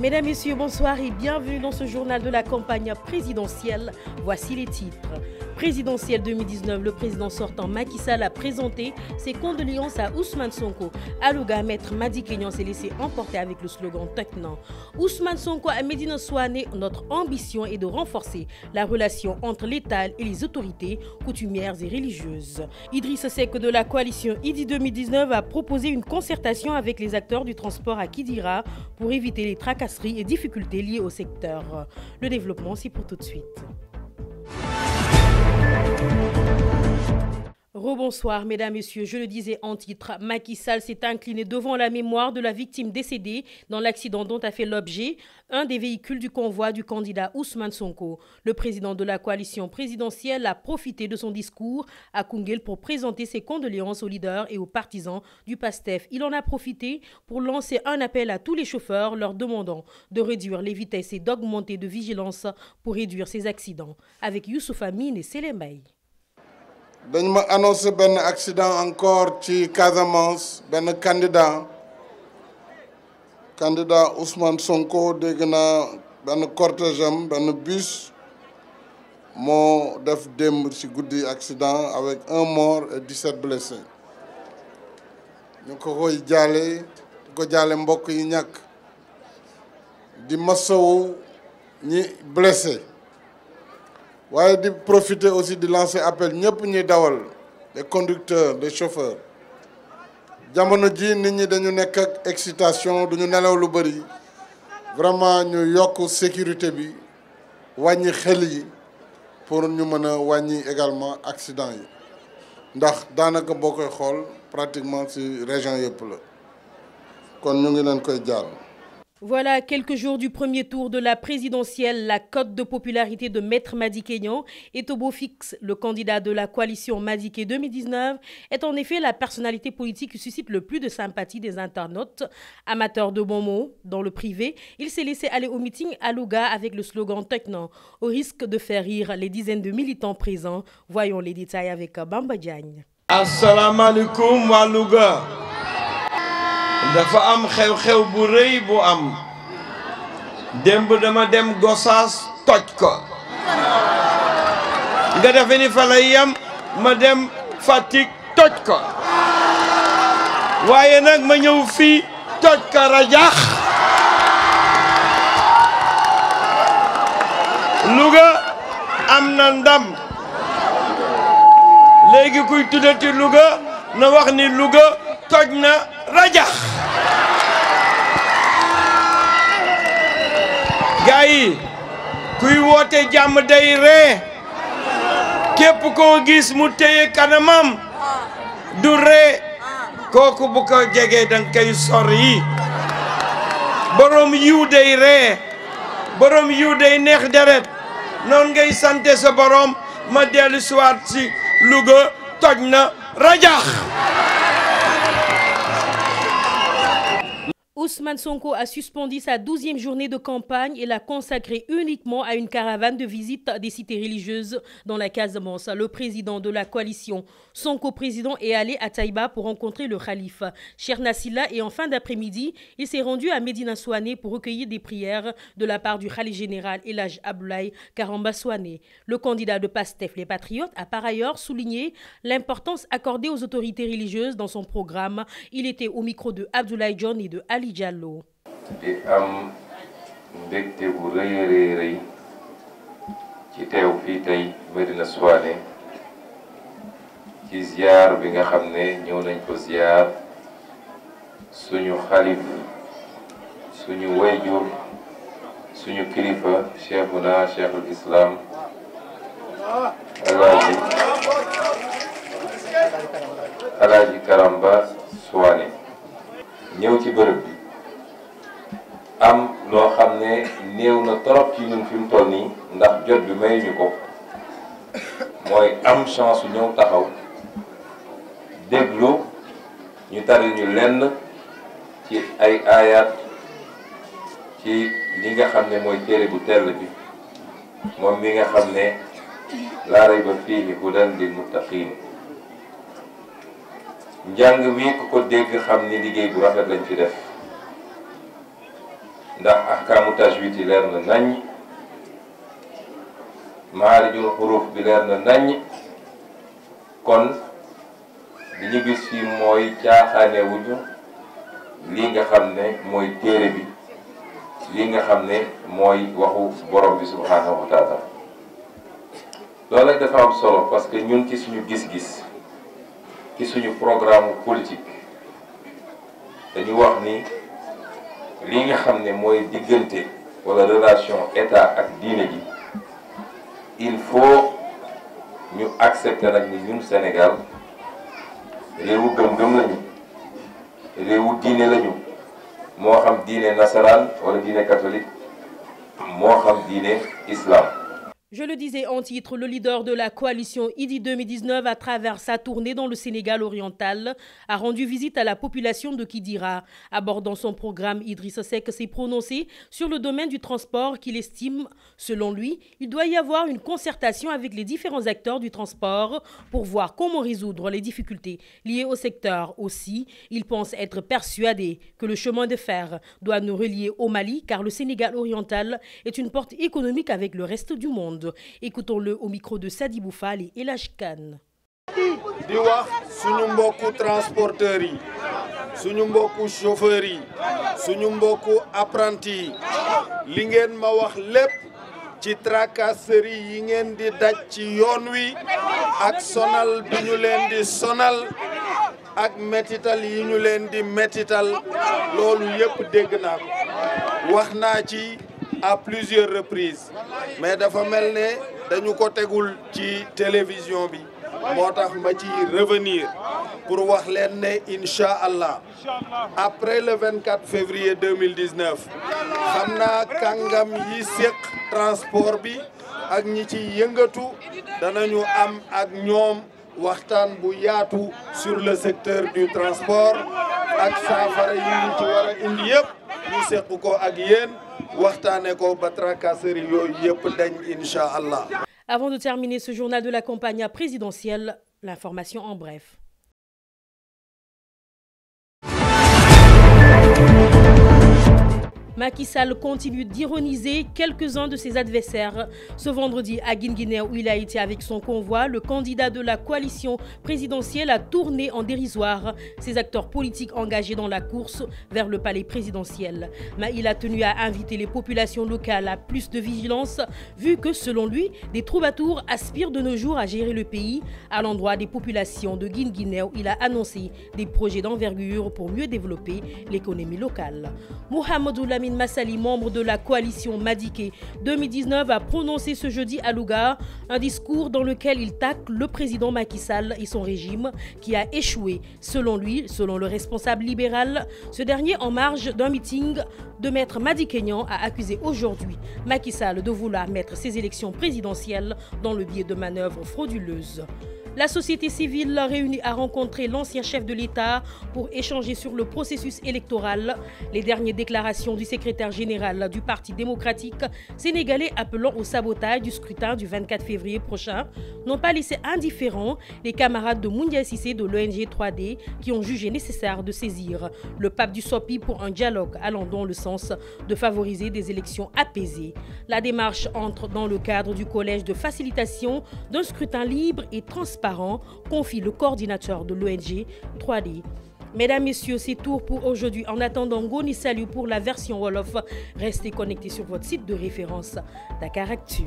Mesdames, Messieurs, bonsoir et bienvenue dans ce journal de la campagne présidentielle. Voici les titres. Présidentielle 2019, le président sortant Macky Sall a présenté ses condoléances à Ousmane Sonko. À Louga, Maître Madické Niang s'est laissé emporter avec le slogan Teknan. Ousmane Sonko à Médina Souané, notre ambition est de renforcer la relation entre l'État et les autorités coutumières et religieuses. Idrissa Seck de la coalition IDI 2019 a proposé une concertation avec les acteurs du transport à Kidira pour éviter les tracasseries et difficultés liées au secteur. Le développement, c'est pour tout de suite. Rebonsoir, mesdames, messieurs. Je le disais en titre, Macky Sall s'est incliné devant la mémoire de la victime décédée dans l'accident dont a fait l'objet un des véhicules du convoi du candidat Ousmane Sonko. Le président de la coalition présidentielle a profité de son discours à Koungheul pour présenter ses condoléances aux leaders et aux partisans du PASTEF. Il en a profité pour lancer un appel à tous les chauffeurs leur demandant de réduire les vitesses et d'augmenter de vigilance pour réduire ces accidents. Avec Youssoufa Mine et Sélembaï. dañ ma annoncé benn accident encore ci Casamance benn candidat Ousmane Sonko dégg naa benn cortège am benn bus moo def démb ci guddi accident avec 1 mort et 17 blessés ñu ko koy jaale di ko jaale mbokk yi ñàkk di masawu ñi blessé waaye di profiter aussi di lancer appel ñëpp ñuy dawal les conducteurs les chauffeurs jamono ji nit ñi dañu nekk ak excitation duñu nelaw lu bëri vraiment ñu yokk sécurité bi wàññi xel yi pour ñu mën a wàññi également accident yi ndax daanaka boo koy xool pratiquement ci région yëpp la kon ñu ngi leen koy jaal. Voilà, quelques jours du premier tour de la présidentielle, la cote de popularité de Maître Madické Niang est au beau fixe. Le candidat de la coalition Madické 2019 est en effet la personnalité politique qui suscite le plus de sympathie des internautes. Amateur de bons mots, dans le privé, il s'est laissé aller au meeting à Louga avec le slogan Teknan, au risque de faire rire les dizaines de militants présents. Voyons les détails avec Bamba Diagne. Assalamu alaikum wa Louga. dafa am xew-xew bu rëy bu am démb dama dem Gossas toj ko nga defe ni fa lay yam ma dem Fatick toj ko waaye nag ma ñëw fii toj ko rajax Louga am na ndam léegi kuy tuddati Louga na wax ni Louga toj na rajax gaa yi kuy woote jàmm day ree képp koo gis mu téye kanamam du ree kooku bu ko jegee danga koy sori borom yiw day ree borom yiw day neex deret noon ngay sante sa borom ma dellu siwaat si Louga toj na rajax. Ousmane Sonko a suspendu sa 12e journée de campagne et l'a consacrée uniquement à une caravane de visite des cités religieuses dans la Casamance. Le président de la coalition Sonko président est allé à Taïba pour rencontrer le khalife Cheikh Nassila et en fin d'après-midi, il s'est rendu à Médina Souané pour recueillir des prières de la part du khalife général El Hadj Abdoulaye Karamba Souané. Le candidat de PASTEF, les Patriotes, a par ailleurs souligné l'importance accordée aux autorités religieuses dans son programme. Il était au micro de Abdoulaye Dione et de Ali Diallo. di am mbégte bu rëy rëy ci teew fii tey Médina Souané ci ziar bi nga xam ne ñëw nañ ko ziar suñu xalif suñu wayjur suñu kilifa cheikhuna cheikhul islam Alaaji Karamba Souané ñëw ci bërëb bi am loo xam ne néew na trop ci ñun fi mu toll nii ndax jot bi may ñu ko mooy am chance su ñëw taxaw déglu ñu tari ñu lenn ci ay aayaat ci li nga xam ne mooy téere bu tell bi moom mi nga xam ne laa rayba fiihi hudan lil muttaqiin njàng mi ku ko dégg xam ni liggéey bu rafet lañ fi def ndax ahkaamu tajwid yi leer na naññ maarijul xuruf bi leer na naññ kon li ñu gis fii mooy caaxaane wuñu lii nga xam ne mooy téere bi lii nga xam ne mooy waxu borom bi subhanahu wa taala loolu nag dafa am solo parce que ñun ci suñu gis-gis ci suñu programme politique dañu wax ni lii nga xam ne mooy diggante wala relation état ak diine ji il faut ñu accepter nag ni ñun Sénégal réewu gëm-gëm lañu réewu diine lañu moo xam diine nasaraan wala diine catholique moo xam diine islam. Je le disais en titre, le leader de la coalition Idy 2019, à travers sa tournée dans le Sénégal oriental, a rendu visite à la population de Kidira. Abordant son programme, Idrissa Seck s'est prononcé sur le domaine du transport qu'il estime, selon lui, il doit y avoir une concertation avec les différents acteurs du transport pour voir comment résoudre les difficultés liées au secteur. Aussi, il pense être persuadé que le chemin de fer doit nous relier au Mali, car le Sénégal oriental est une porte économique avec le reste du monde. Écoutons-le au micro de Sadibou Fall et El Hadj Kane. di wax suñu mbokku transporteurs yi suñu mbokku chauffeurs yi suñu mbokku apprentis yi li ngeen ma wax lépp ci tracasserie yi ngeen di daj ci yoon wi ak sonal bi ñu leen di sonal ak métital yi ñu leen di métital loolu yépp dégg naa ko wax naa ci à plusieurs reprises mais dafa mel ne dañu ko tegul ci télévision bi moo tax ma ci revenir pour wax leen ne incha allah après le 24 février 2019 xam naa kàngam yi séq transport bi ak ñi ci yëngatu danañu am ak ñoom waxtaan bu yaatu sur le secteur du transport ak saafara yi ñu ci war a indi yëpp ñu séq ko ak yéen waxtaane ko ba tracasserie yooyu yëpp dañ incha allah. Avant de terminer ce journal de la campagne présidentielle, l'information en bref. Macky Sall continue d'ironiser quelques-uns de ses adversaires. Ce vendredi à Guinguinéo, où il a été avec son convoi, le candidat de la coalition présidentielle a tourné en dérisoire ses acteurs politiques engagés dans la course vers le palais présidentiel. Mais il a tenu à inviter les populations locales à plus de vigilance, vu que, selon lui, des troubadours aspirent de nos jours à gérer le pays. À l'endroit des populations de Guinguinéo, il a annoncé des projets d'envergure pour mieux développer l'économie locale. Mohamedou Lamine Massali, membre de la coalition Madické 2019, a prononcé ce jeudi à Louga un discours dans lequel il tacle le président Macky Sall et son régime qui a échoué. Selon lui, selon le responsable libéral, ce dernier, en marge d'un meeting de Maître Madické Niang, a accusé aujourd'hui Macky Sall de vouloir mettre ses élections présidentielles dans le biais de manœuvres frauduleuses. La société civile réunie a rencontré l'ancien chef de l'État pour échanger sur le processus électoral. Les dernières déclarations du secrétaire général du Parti démocratique sénégalais appelant au sabotage du scrutin du 24 février prochain n'ont pas laissé indifférents les camarades de Moundiaye Cissé de l'ONG 3D qui ont jugé nécessaire de saisir le pape du SOPI pour un dialogue allant dans le sens de favoriser des élections apaisées. La démarche entre dans le cadre du collège de facilitation d'un scrutin libre et transparent, confie le coordinateur de l'ONG 3D. Mesdames, Messieurs, c'est tout pour aujourd'hui. En attendant, Ngoni Salut pour la version Wolof. Restez connectés sur votre site de référence Dakaractu.